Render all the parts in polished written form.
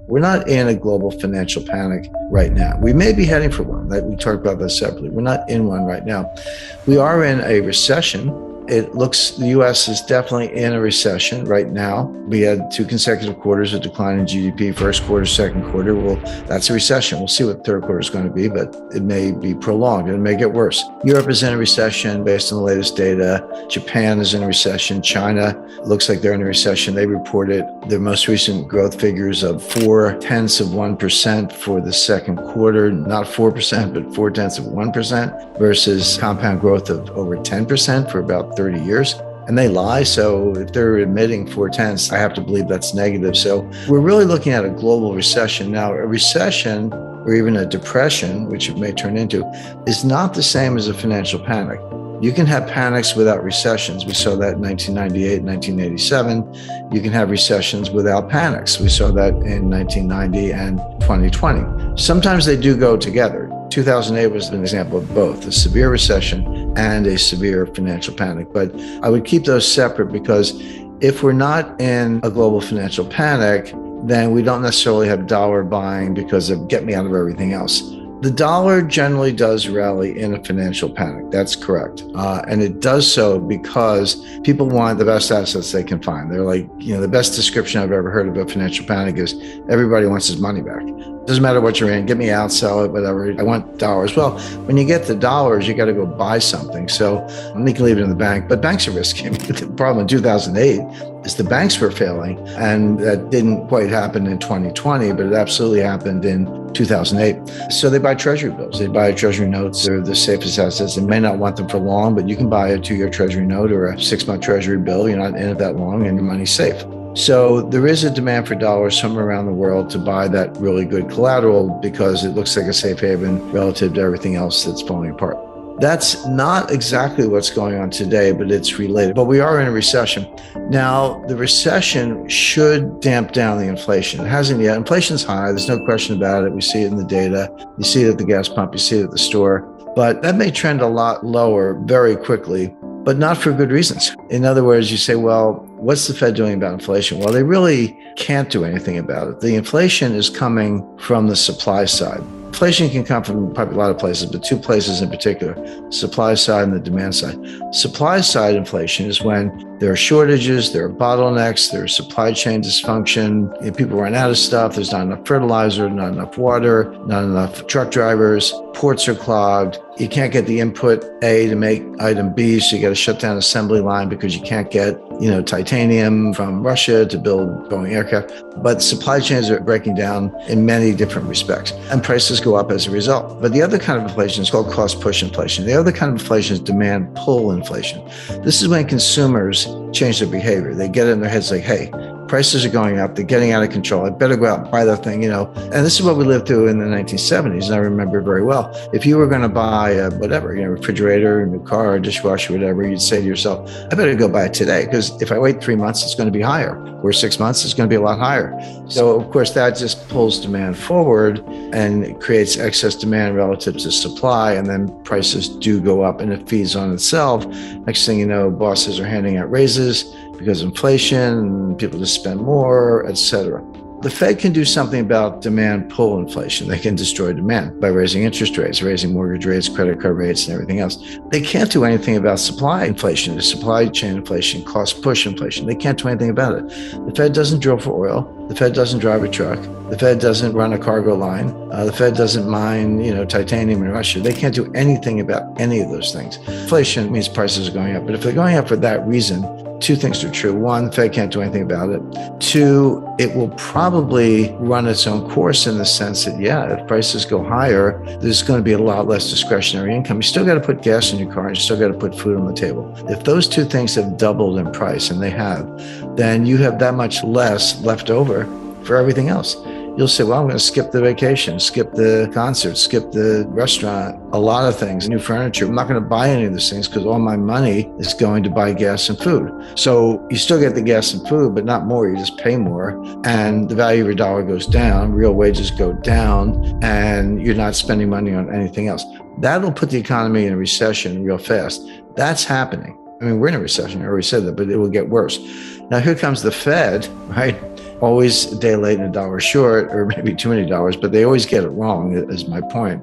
We're not in a global financial panic right now. We may be heading for one. We talked about that separately. We're not in one right now. We are in a recession. It looks the U.S. is definitely in a recession right now. We had 2 consecutive quarters of decline in GDP, first quarter, second quarter. Well, that's a recession. We'll see what third quarter is going to be, but it may be prolonged. It may get worse. Europe is in a recession based on the latest data. Japan is in a recession. China looks like they're in a recession. They reported their most recent growth figures of 0.4% for the second quarter, not 4%, but 0.4% versus compound growth of over 10% for about 30 years. And they lie. So if they're admitting 0.4, I have to believe that's negative. So we're really looking at a global recession. Now, a recession or even a depression, which it may turn into, is not the same as a financial panic. You can have panics without recessions. We saw that in 1998, 1987. You can have recessions without panics. We saw that in 1990 and 2020. Sometimes they do go together. 2008 was an example of both, a severe recession and a severe financial panic. But I would keep those separate because if we're not in a global financial panic, then we don't necessarily have dollar buying because of get me out of everything else. The dollar generally does rally in a financial panic. That's correct. And it does so because people want the best assets they can find. They're like, the best description I've ever heard of a financial panic is everybody wants his money back. Doesn't matter what you're in, get me out, sell it, whatever. I want dollars. Well, when you get the dollars, you got to go buy something. So you can leave it in the bank, but banks are risky. The problem in 2008 is the banks were failing, and that didn't quite happen in 2020, but it absolutely happened in 2008. So they buy treasury bills. They buy treasury notes. They're the safest assets. They may not want them for long, but you can buy a 2-year treasury note or a 6-month treasury bill. You're not in it that long and your money's safe. So there is a demand for dollars somewhere around the world to buy that really good collateral because it looks like a safe haven relative to everything else that's falling apart. That's not exactly what's going on today, but it's related. But we are in a recession. Now, the recession should damp down the inflation. It hasn't yet. Inflation's high. There's no question about it. We see it in the data. You see it at the gas pump. You see it at the store. But that may trend a lot lower very quickly, but not for good reasons. In other words, you say, well, what's the Fed doing about inflation? Well, they really can't do anything about it. The inflation is coming from the supply side. Inflation can come from probably a lot of places, but 2 places in particular, supply side and the demand side. Supply side inflation is when there are shortages, there are bottlenecks, there's supply chain dysfunction, people run out of stuff, there's not enough fertilizer, not enough water, not enough truck drivers, ports are clogged, you can't get the input A to make item B, so you got to shut down assembly line because you can't get, titanium from Russia to build Boeing aircraft. But supply chains are breaking down in many different respects, and prices go up as a result. But the other kind of inflation is called cost push inflation. The other kind of inflation is demand pull inflation. This is when consumers change their behavior. They get it in their heads like, hey, prices are going up, they're getting out of control, I better go out and buy that thing, And this is what we lived through in the 1970s, and I remember very well. If you were going to buy a refrigerator, a new car, a dishwasher, whatever, you'd say to yourself, I better go buy it today, because if I wait 3 months, it's going to be higher, or 6 months, it's going to be a lot higher. So, of course, that just pulls demand forward and creates excess demand relative to supply, and then prices do go up, and it feeds on itself. Next thing you know, bosses are handing out raises because of inflation, people just spend more, etc. The Fed can do something about demand pull inflation. They can destroy demand by raising interest rates, raising mortgage rates, credit card rates, and everything else. They can't do anything about supply inflation, supply chain inflation, cost push inflation. They can't do anything about it. The Fed doesn't drill for oil. The Fed doesn't drive a truck. The Fed doesn't run a cargo line. The Fed doesn't mine, titanium in Russia. They can't do anything about any of those things. Inflation means prices are going up. But if they're going up for that reason, 2 things are true. 1, the Fed can't do anything about it. 2, it will probably run its own course in the sense that, if prices go higher, there's going to be a lot less discretionary income. You still got to put gas in your car, and you still got to put food on the table. If those 2 things have doubled in price, and they have, then you have that much less left over for everything else. You'll say, well, I'm going to skip the vacation, skip the concert, skip the restaurant, a lot of things, new furniture. I'm not going to buy any of those things because all my money is going to buy gas and food. So you still get the gas and food, but not more. You just pay more. And the value of your dollar goes down, real wages go down, and you're not spending money on anything else. That'll put the economy in a recession real fast. That's happening. I mean, we're in a recession. I already said that, but it will get worse. Now, here comes the Fed, right? always a day late and a dollar short, or maybe too many dollars, but they always get it wrong, is my point.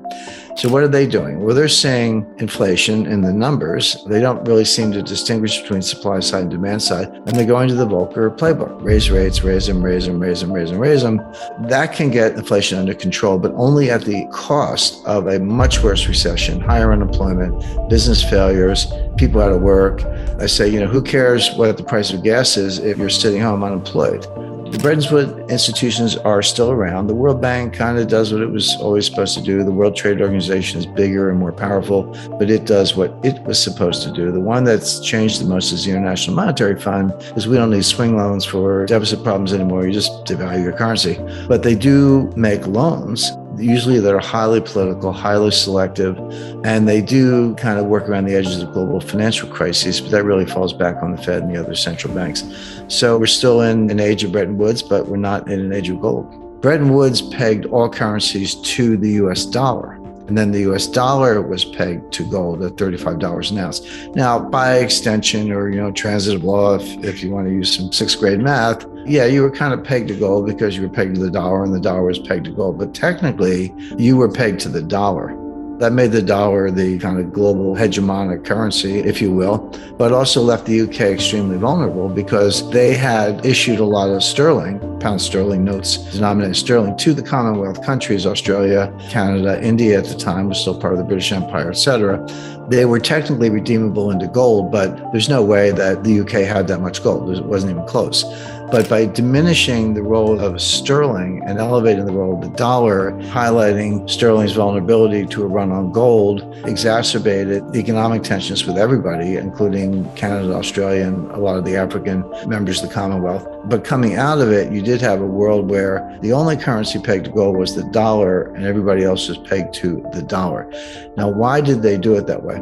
So what are they doing? Well, they're saying inflation in the numbers. They don't really seem to distinguish between supply side and demand side. And they're going to the Volcker playbook. Raise rates, raise them, raise them, raise them, raise them, raise them. That can get inflation under control, but only at the cost of a much worse recession, higher unemployment, business failures, people out of work. I say, who cares what the price of gas is if you're sitting home unemployed? The Bretton Woods institutions are still around. The World Bank kind of does what it was always supposed to do. The World Trade Organization is bigger and more powerful, but it does what it was supposed to do. The one that's changed the most is the International Monetary Fund, because we don't need swing loans for deficit problems anymore. You just devalue your currency. But they do make loans. Usually they're highly political, highly selective, and they do kind of work around the edges of global financial crises, but that really falls back on the Fed and the other central banks. So we're still in an age of Bretton Woods, but we're not in an age of gold. Bretton Woods pegged all currencies to the US dollar. And then the US dollar was pegged to gold at $35 an ounce. Now, by extension or, transitive law, if you want to use some sixth grade math, yeah, you were kind of pegged to gold because you were pegged to the dollar and the dollar was pegged to gold. But technically, you were pegged to the dollar. That made the dollar the kind of global hegemonic currency, if you will, but also left the UK extremely vulnerable because they had issued a lot of sterling, pound sterling notes denominated sterling to the Commonwealth countries, Australia, Canada, India at the time was still part of the British Empire, etc. They were technically redeemable into gold, but there's no way that the UK had that much gold. It wasn't even close. But by diminishing the role of sterling and elevating the role of the dollar, highlighting sterling's vulnerability to a run on gold, exacerbated economic tensions with everybody, including Canada, Australia, and a lot of the African members of the Commonwealth. But coming out of it, you did have a world where the only currency pegged to gold was the dollar and everybody else was pegged to the dollar. Now, why did they do it that way?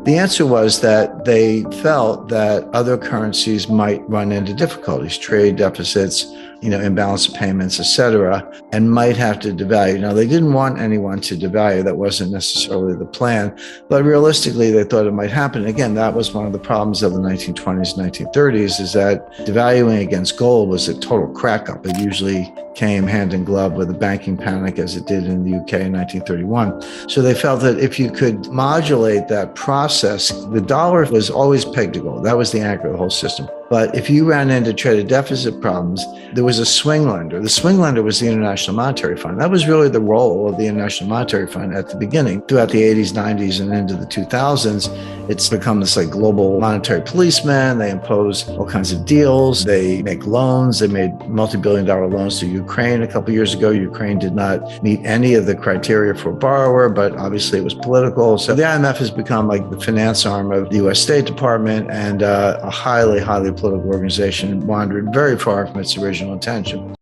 The answer was that they felt that other currencies might run into difficulties, trade deficits, imbalance of payments, etc., and might have to devalue. Now, they didn't want anyone to devalue. That wasn't necessarily the plan, but realistically, they thought it might happen. Again, that was one of the problems of the 1920s, 1930s, is that devaluing against gold was a total crack up. It usually came hand in glove with a banking panic, as it did in the UK in 1931. So they felt that if you could modulate that process, the dollar was always pegged to gold. That was the anchor of the whole system. But if you ran into trade deficit problems, there was a swing lender. The swing lender was the International Monetary Fund. That was really the role of the International Monetary Fund at the beginning. Throughout the 80s, 90s, and into the 2000s, it's become this global monetary policeman. They impose all kinds of deals. They make loans. They made multi-billion-dollar loans to Ukraine a couple of years ago. Ukraine did not meet any of the criteria for a borrower, but obviously it was political. So the IMF has become the finance arm of the US State Department and a highly, highly political organization, wandered very far from its original intention.